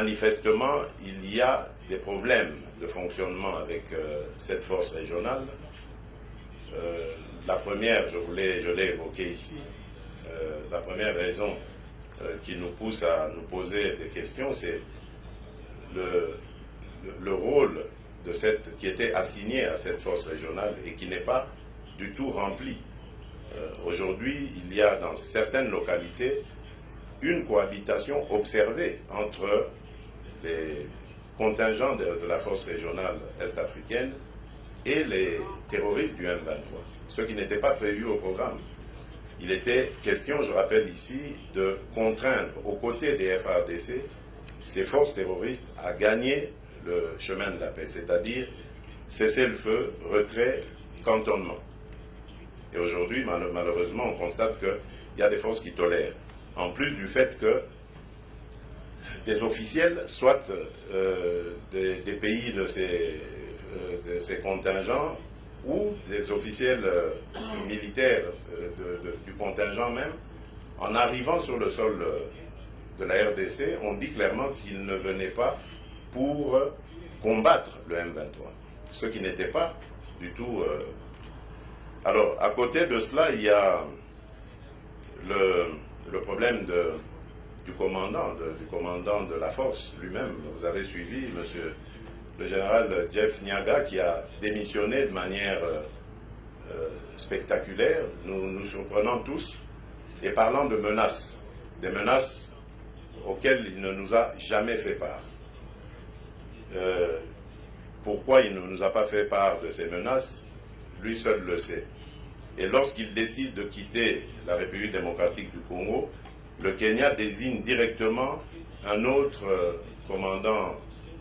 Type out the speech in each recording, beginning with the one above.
manifestement, il y a des problèmes de fonctionnement avec cette force régionale. La première, je l'ai évoqué ici, la première raison qui nous pousse à nous poser des questions, c'est le rôle de qui était assigné à cette force régionale et qui n'est pas du tout rempli. Aujourd'hui, il y a dans certaines localités une cohabitation observée entre les contingents de la force régionale est-africaine et les terroristes du M23, ce qui n'était pas prévu au programme. Il était question, je rappelle ici, de contraindre aux côtés des FARDC ces forces terroristes à gagner le chemin de la paix, c'est-à-dire cesser le feu, retrait, cantonnement. Et aujourd'hui, malheureusement, on constate qu'il y a des forces qui tolèrent. En plus du fait que des officiels, soit des pays de ces contingents, ou des officiels militaires du contingent même, en arrivant sur le sol de la RDC, on dit clairement qu'ils ne venaient pas pour combattre le M23, ce qui n'était pas du tout... Alors, à côté de cela, il y a le problème du commandant de la force lui-même. Vous avez suivi, monsieur le général Jeff Niaga, qui a démissionné de manière spectaculaire, nous surprenant tous, et parlant de menaces, des menaces auxquelles il ne nous a jamais fait part. Pourquoi il ne nous a pas fait part de ces menaces, lui seul le sait. Et lorsqu'il décide de quitter la République démocratique du Congo, le Kenya désigne directement un autre commandant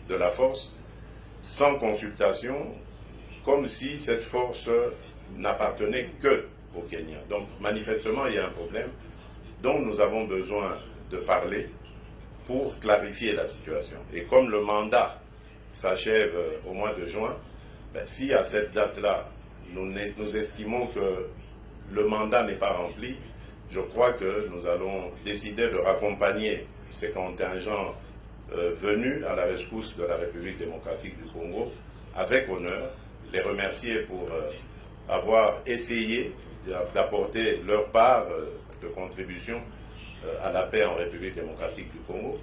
de la force sans consultation, comme si cette force n'appartenait que au Kenya. Donc manifestement, il y a un problème dont nous avons besoin de parler pour clarifier la situation. Et comme le mandat s'achève au mois de juin, si à cette date-là, nous estimons que le mandat n'est pas rempli, je crois que nous allons décider de raccompagner ces contingents venus à la rescousse de la République démocratique du Congo avec honneur, les remercier pour avoir essayé d'apporter leur part de contribution à la paix en République démocratique du Congo.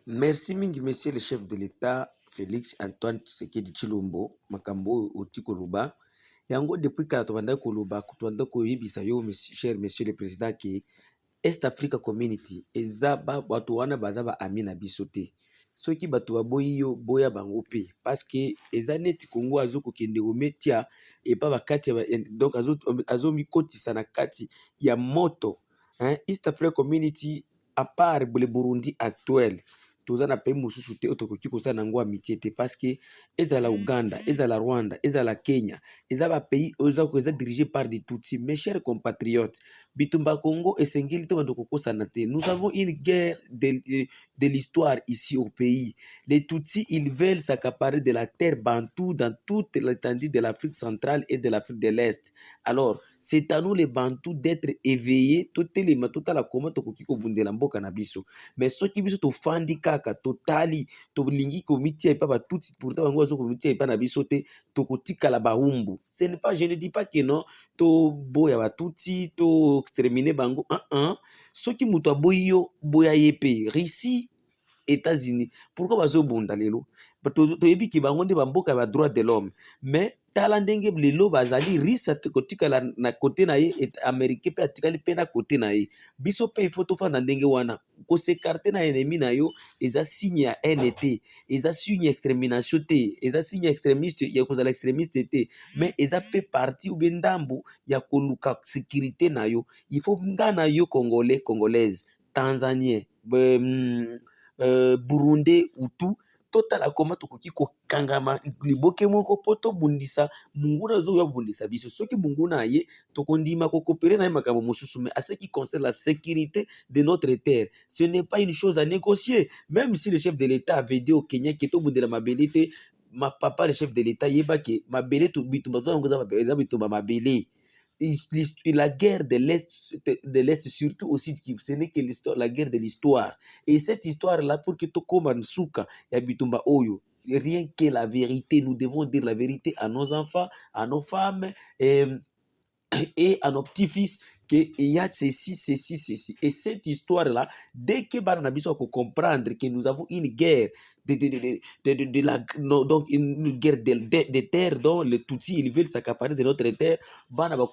Merci mingi, monsieur le chef de l'État, Félix Antoine Tshisekedi Tshilombo, makambo oti koloba. Yango depuis kala tobanda koloba, tobanda koyebisa yo, cher monsieur le président, que Est Africa Community, eza bato wana baza ba ami na biso te. Soki bato baboyi yo boya bango pe, parce que eza neti Congo azo kokende ometia et pas bakati donc azo mikotisa na kati ya moto. East Africa Community, à part le Burundi actuel, toza na pays mosusu te otokoki kosala nango amitié te, parce que ezala Uganda, ezala Rwanda, ezala Kenya, eza ba pays eza dirigé par des Tutsis. Mes chers compatriotes, Bitumba Congo et Sengeli to bandoko kosana te. Nous avons une guerre de l'histoire ici au pays. Les Tutsis, ils veulent s'accaparer de la terre bantou dans toute l'étendue de l'Afrique centrale et de l'Afrique de l'Est. Alors, c'est à nous les Bantous d'être éveillés, tout la comment to kokiko bundela mboka na biso. Mais ce qui biso to fandi kaka totali to lingi komiti et pas ba tout pourtant bango zo komiti et pas na biso te to kotika la baumbu. Ce n'est pas, je ne dis pas que non to boya ba tuti to exterminer bango ce qui muto boyi yo boya yepe Russie, États-Unis. Pourquoi bazo bonda lelo? To yebi ki bango nde bamboka ba droit de l'homme. Mais tala ndenge lelo bazali risa kotika na côté na ye et américain pe atikali pe na côté na ye. Biso pe il faut to fanda ndenge wana. Ko s'écarter na ennemi na yo eza signe ya NT, eza signe extermination te, eza signe extrémiste ya kozala extrémiste te, mais eza pe parti ou bendambu ya koluka sécurité na yo. Il faut ngana yo congolais, congolaise, tanzanien, Burundi Hutu, totala koma tokoki kokangama liboke moko poto bundisa munguna zo ya bundisa biso soki munguna ye tokondima kokopere na makambo mosusu. Mais à ce qui concerne la sécurité de notre terre, ce n'est pas une chose à négocier. Même si le chef de l'État avait dit au Kenya que to bundela mabelete, ma papa le chef de l'État yeba ke mabele to bitumba to ngoza mabele bitumba mabele la guerre de l'Est surtout aussi, ce n'est que la guerre de l'histoire. Et cette histoire-là, pour que tu comme Souka et Bitumba Oyo, rien que la vérité, nous devons dire la vérité à nos enfants, à nos femmes et à nos petits-fils qu'il y a ceci, ceci, ceci. Et cette histoire-là, dès que Barnabas peut comprendre que nous avons une guerre donc une guerre de terre dont les Tutsis ils veulent s'accaparer de notre terre, alors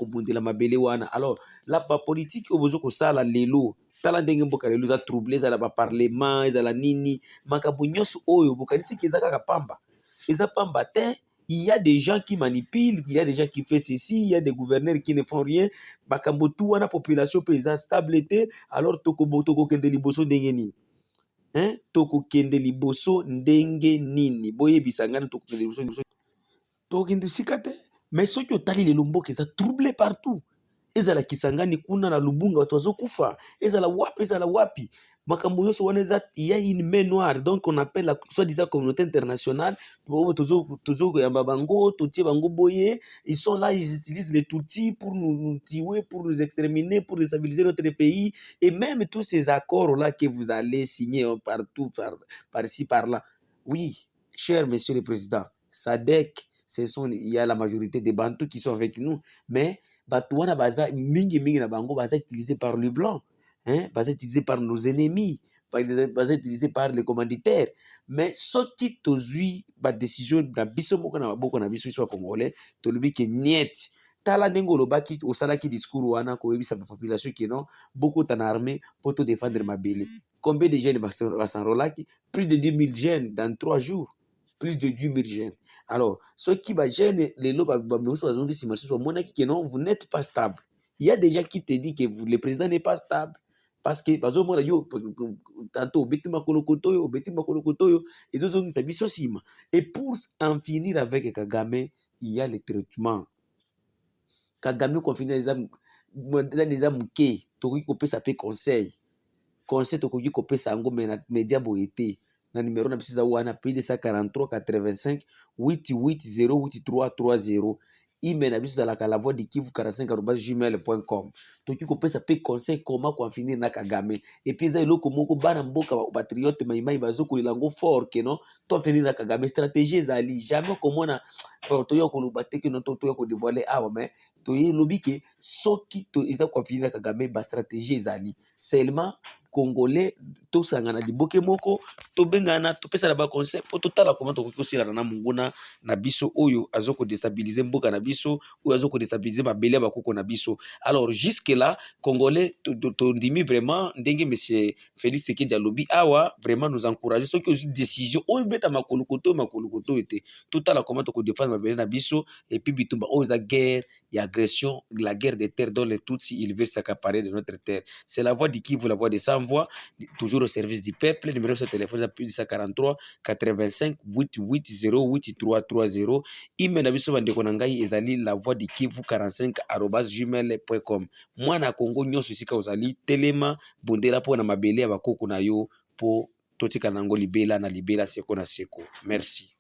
la politique au besoin que ça la lelo tala ndenge mboka lelo za troublé za la parlement za la nini makabu nyonso oyo bokanisi ke ezaka pamba eza pamba te. Il y a des gens qui manipulent, il y a des gens qui font ceci, il y a des gouverneurs qui ne font rien. Bakambotu wana population paysanne stabilité, alors toko kende liboso ndenge nini. Toko kende liboso ndenge nini. Boye bisangana toko kende liboso. Toko kende sikate. Mais ceux qui ont tali les lombo qui sont troublés partout. Ezala kisangani kuna na Lubunga watu wazokufa. Ezala wapi. Makambo yoso wana il y a une main noire, donc on appelle la soi-disant communauté internationale. Toujours ya bango, Tutsi bango boye, ils sont là, ils utilisent les Tutsis pour nous tuer, pour nous exterminer, pour déstabiliser notre pays. Et même tous ces accords-là que vous allez signer partout, par-ci, par-là. Oui, cher monsieur le président, SADC, il y a la majorité des Bantous qui sont avec nous, mais Batouana baza mingi na bango baza utilisé par le blanc, baza utilisé par nos ennemis, baza utilisé par les commanditaires. Mais ce qui tozui ba décision na biso moko na maboko na biso soit congolais, tolobi ke niet tala ndenge lobaki osalaki discours wana ko yebisa ba population ki non beaucoup en armée pour te défendre mabele. Combien de jeunes s'enrôlaki? Plus de 10 000 jeunes dans 3 jours. Plus de 10 000 jeunes. Alors, ceux qui gênent les lots, vous n'êtes pas stable. Il y a des gens qui te disent que le président n'est pas stable. Parce que, tantôt, et pour en finir avec Kagame, il y a le traitement. Kagame confine les âmes, ça peut conseil. Conseil, tokoki kopesa yango media boyete. Na numéro na biso wana plus de 143 85 88 08330. Email na biso la voix de Kivu 45@gmail.com. Toki kopesa pe conseil comment qu'on finir na Kagame. Et puis za eloko moko bana mboka patriote maimai bazoko lango fort que non to finir na Kagame stratégie ezali jamais komona toyo ko lobate que non toyo ko dévoiler mais toye lobi ke soki to eza ko finir na Kagame ba stratégie ezali seulement Congolais, tout ça ngana liboke moko, to bengana, to pesa na ba conseil, po totala comment to kosila na munguna na biso oyo azoko déstabiliser mboka na biso, oyo azoko déstabiliser mabele ba koko na biso. Alors jusque là, Congolais to ndimi vraiment ndenge monsieur Félix Tshisekedi alobi awa vraiment nous encourager ceux qui ont une décision oyo beta makolukoto était totala comment to ko défendre mabele na biso et puis bitumba oyo za guerre et agression, la guerre des terres dont les Tutsis ils veulent s'accaparer de notre terre. C'est la voix de Kivu, la voix des sans-voix, toujours au service du peuple. Le numéro de ce téléphone est plus de 143 85 88 08 330. Email abiso bandeko nangai ezali la voix de Kivu 45@gmail.com. Moi na Congo nyonso esika ozali telema bondela po na mabele ya bakoko na yo po totika nango libela na libela seko na seko. Merci.